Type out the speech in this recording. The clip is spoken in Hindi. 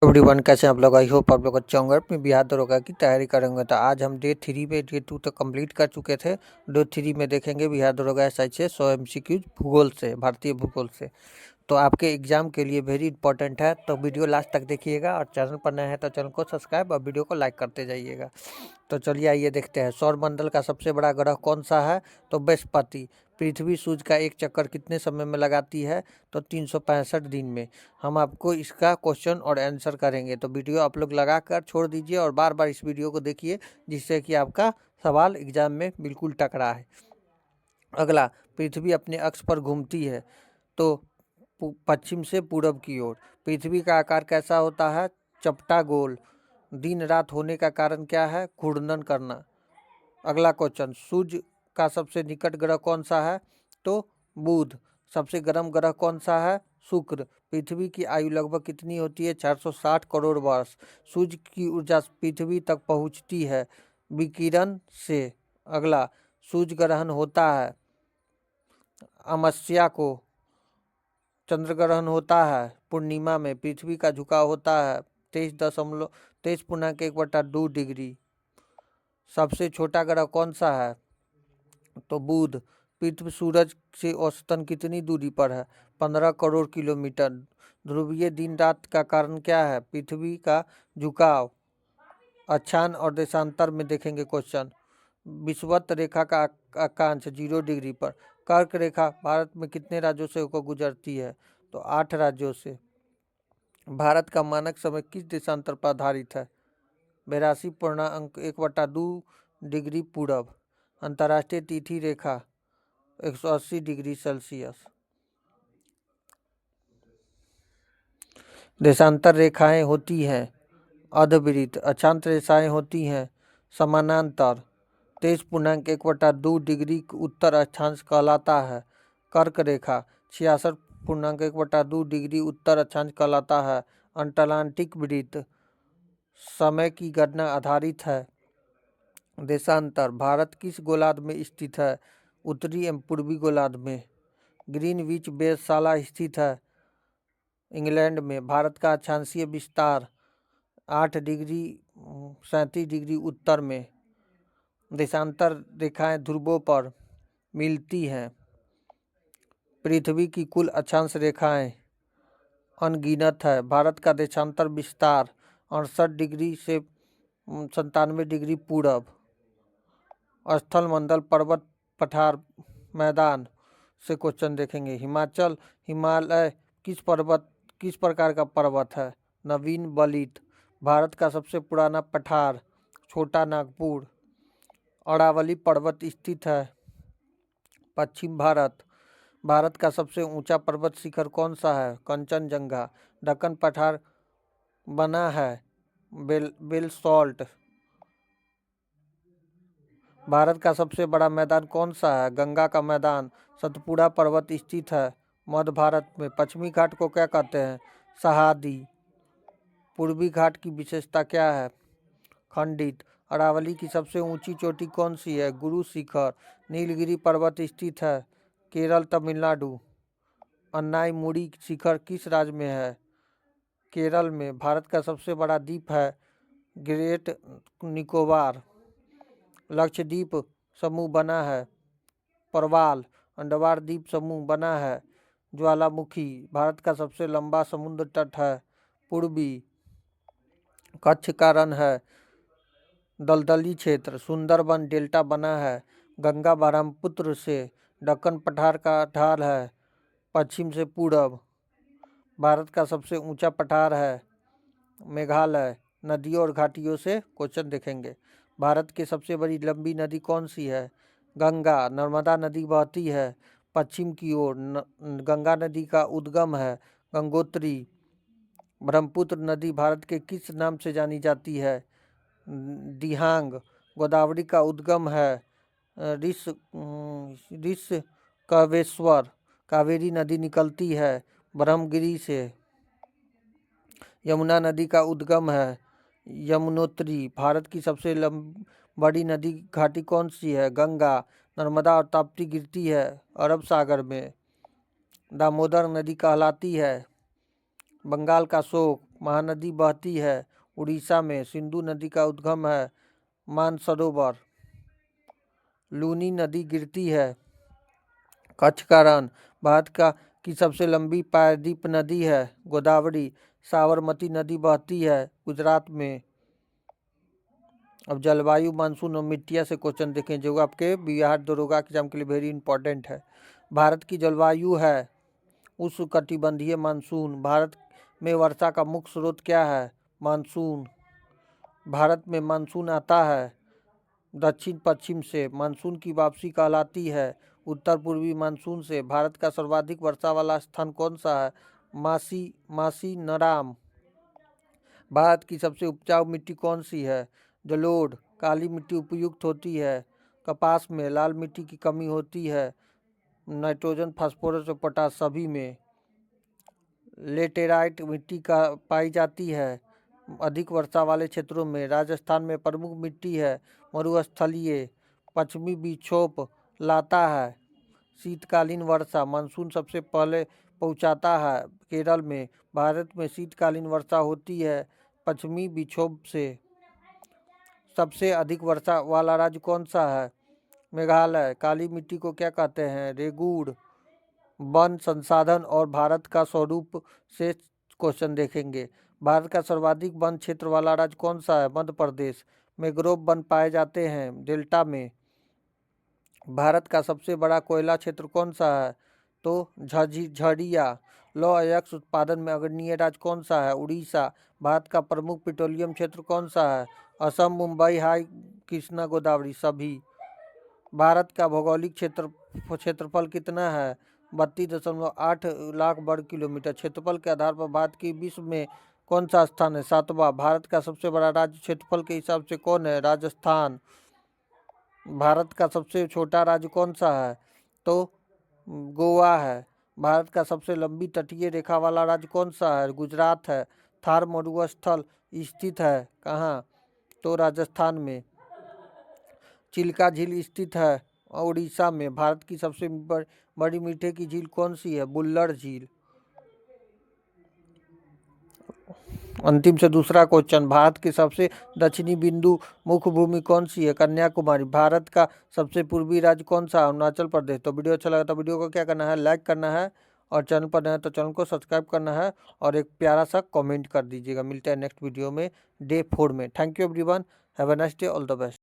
एवरीवन, कैसे हैं आप लोग। आई होप आप लोग अच्छे होंगे। अपनी बिहार दरोगा की तैयारी करेंगे। तो आज हम डे 3 पे, डे 2 तक कंप्लीट कर चुके थे। डे 3 में देखेंगे बिहार दरोगा एसआई से 100 MCQ भूगोल से, भारतीय भूगोल से। तो आपके एग्जाम के लिए वेरी इंपॉर्टेंट है, तो वीडियो लास्ट तक देखिएगा। और चैनल पर नए हैं तो चैनल को सब्सक्राइब और वीडियो को लाइक करते जाइएगा। तो चलिए आइए देखते हैं। सौरमंडल का सबसे बड़ा ग्रह कौन सा है? तो बृहस्पति। पृथ्वी सूर्य का एक चक्कर कितने समय में लगाती है? तो 365 दिन में। हम आपको इसका क्वेश्चन और आंसर करेंगे, तो वीडियो आप लोग लगा कर छोड़ दीजिए और बार बार इस वीडियो को देखिए, जिससे कि आपका सवाल एग्जाम में बिल्कुल टकरा है। अगला, पृथ्वी अपने अक्ष पर घूमती है तो पश्चिम से पूरब की ओर। पृथ्वी का आकार कैसा होता है? चपटा गोल। दिन रात होने का कारण क्या है? घूर्णन करना। अगला क्वेश्चन, सूर्य का सबसे निकट ग्रह कौन सा है? तो बुध। सबसे गर्म ग्रह कौन सा है? शुक्र। पृथ्वी की आयु लगभग कितनी होती है? 460 करोड़ वर्ष। सूर्य की ऊर्जा पृथ्वी तक पहुंचती है विकिरण से। अगला, सूर्य ग्रहण होता है अमावस्या को। चंद्र ग्रहण होता है पूर्णिमा में। पृथ्वी का झुकाव होता है 23.1/2 डिग्री। सबसे छोटा ग्रह कौन सा है? तो बुध। पृथ्वी सूरज से औसतन कितनी दूरी पर है? 15 करोड़ किलोमीटर। ध्रुवीय दिन रात का कारण क्या है? पृथ्वी का झुकाव। अक्षांश और देशांतर में देखेंगे क्वेश्चन। विषुवत रेखा का अक्षांश 0 डिग्री पर। कर्क रेखा भारत में कितने राज्यों से होकर गुजरती है? तो 8 राज्यों से। भारत का मानक समय किस देशांतर पर आधारित है? 82.1/2 डिग्री पूरब। अंतर्राष्ट्रीय तिथि रेखा 180 डिग्री सेल्सियस। देशांतर रेखाएं होती हैं अर्धवृत्त। अक्षांश रेखाएं होती हैं समानांतर। 23.1/2 डिग्री उत्तर अक्षांश कहलाता है। कर्क रेखा 66.1/2 डिग्री उत्तर अक्षांश कहलाता है। अटलांटिक वृत्त समय की गणना आधारित है। देशांतर, भारत किस गोलार्ध में स्थित है? उत्तरी एवं पूर्वी गोलार्ध में। ग्रीनविच वेधशाला स्थित है इंग्लैंड में। भारत का अक्षांशीय विस्तार 8 डिग्री 37 डिग्री उत्तर में। देशांतर रेखाएं ध्रुवों पर मिलती हैं। पृथ्वी की कुल अक्षांश रेखाएं अनगिनत है। भारत का देशांतर विस्तार 68 डिग्री से 97 डिग्री पूरब। स्थल मंडल पर्वत पठार मैदान से क्वेश्चन देखेंगे। हिमालय किस प्रकार का पर्वत है? नवीन बलित। भारत का सबसे पुराना पठार छोटा नागपुर। अरावली पर्वत स्थित है पश्चिम भारत। भारत का सबसे ऊंचा पर्वत शिखर कौन सा है? कंचनजंगा। दक्कन पठार बना है बेलसॉल्ट। भारत का सबसे बड़ा मैदान कौन सा है? गंगा का मैदान। सतपुड़ा पर्वत स्थित है मध्य भारत में। पश्चिमी घाट को क्या कहते हैं? सहादी। पूर्वी घाट की विशेषता क्या है? खंडित। अरावली की सबसे ऊंची चोटी कौन सी है? गुरु शिखर। नीलगिरी पर्वत स्थित है केरल तमिलनाडु। अन्नाई मुड़ी शिखर किस राज्य में है? केरल में। भारत का सबसे बड़ा द्वीप है ग्रेट निकोबार। लक्षद्वीप समूह बना है परवाल। अंडमान द्वीप समूह बना है ज्वालामुखी। भारत का सबसे लंबा समुद्र तट है पूर्वी। कच्छ का रण है दलदली क्षेत्र। सुंदरबन डेल्टा बना है गंगा ब्रह्मपुत्र से। दक्कन पठार का ढाल है पश्चिम से पूरब। भारत का सबसे ऊंचा पठार है मेघालय। नदियों और घाटियों से क्वेश्चन देखेंगे। भारत की सबसे बड़ी लंबी नदी कौन सी है? गंगा। नर्मदा नदी बहती है पश्चिम की ओर। गंगा नदी का उद्गम है गंगोत्री। ब्रह्मपुत्र नदी भारत के किस नाम से जानी जाती है? दिहांग। गोदावरी का उद्गम है ऋषिकेश्वर। कावेरी नदी निकलती है ब्रह्मगिरी से। यमुना नदी का उद्गम है यमुनोत्री। भारत की सबसे बड़ी नदी घाटी कौन सी है? गंगा। नर्मदा और ताप्ती गिरती है अरब सागर में। दामोदर नदी कहलाती है बंगाल का शोक। महानदी बहती है उड़ीसा में। सिंधु नदी का उद्गम है मानसरोवर। लूनी नदी गिरती है कच्छ का रण। भारत की सबसे लंबी प्रायद्वीप नदी है गोदावरी। साबरमती नदी बहती है गुजरात में। अब जलवायु, मानसून और मिट्टिया से क्वेश्चन देखें जो आपके बिहार दरोगा एग्जाम के लिए वेरी इंपॉर्टेंट है। भारत की जलवायु है उष्णकटिबंधीय मानसून। भारत में वर्षा का मुख्य स्रोत क्या है? मानसून। भारत में मानसून आता है दक्षिण पश्चिम से। मानसून की वापसी कहलाती है उत्तर पूर्वी मानसून से। भारत का सर्वाधिक वर्षा वाला स्थान कौन सा है? मासीनराम। भारत की सबसे उपजाऊ मिट्टी कौन सी है? जलोढ़। काली मिट्टी उपयुक्त होती है कपास में। लाल मिट्टी की कमी होती है नाइट्रोजन, फास्फोरस और पोटाश सभी में। लेटेराइट मिट्टी का पाई जाती है अधिक वर्षा वाले क्षेत्रों में। राजस्थान में प्रमुख मिट्टी है मरुस्थलीय। पश्चिमी विक्षोभ लाता है शीतकालीन वर्षा। मानसून सबसे पहले पहुंचाता है केरल में। भारत में शीतकालीन वर्षा होती है पश्चिमी विक्षोभ से। सबसे अधिक वर्षा वाला राज्य कौन सा है? मेघालय। काली मिट्टी को क्या कहते हैं? रेगूर। वन संसाधन और भारत का स्वरूप से क्वेश्चन देखेंगे। भारत का सर्वाधिक वन क्षेत्र वाला राज्य कौन सा है? मध्य प्रदेश। मैंग्रोव वन पाए जाते हैं डेल्टा में। भारत का सबसे बड़ा कोयला क्षेत्र कौन सा है? तो झरिया। लौह अयस्क उत्पादन में अग्रणीय राज्य कौन सा है? उड़ीसा। भारत का प्रमुख पेट्रोलियम क्षेत्र कौन सा है? असम, मुंबई हाई, कृष्णा गोदावरी सभी। भारत का भौगोलिक क्षेत्रफल कितना है? 32.8 लाख वर्ग किलोमीटर। क्षेत्रफल के आधार पर भारत की विश्व में कौन सा स्थान है? 7वां। भारत का सबसे बड़ा राज्य क्षेत्रफल के हिसाब से कौन है? राजस्थान। भारत का सबसे छोटा राज्य कौन सा है? तो गोवा है। भारत का सबसे लंबी तटीय रेखा वाला राज्य कौन सा है? गुजरात है। थार मरुस्थल स्थित है कहाँ? तो राजस्थान में। चिल्का झील स्थित है उड़ीसा में। भारत की सबसे बड़ी मीठे की झील कौन सी है? बुल्लर झील। अंतिम से दूसरा क्वेश्चन। भारत की सबसे दक्षिणी बिंदु मुख्य भूमि कौन सी है? कन्याकुमारी। भारत का सबसे पूर्वी राज्य कौन सा है? अरुणाचल प्रदेश। तो वीडियो अच्छा लगा तो वीडियो को क्या करना है? लाइक करना है और चैनल पर नया है तो चैनल को सब्सक्राइब करना है और एक प्यारा सा कमेंट कर दीजिएगा। मिलते हैं नेक्स्ट वीडियो में डे 4 में। Thank you everyone. Have a nice day. All the best.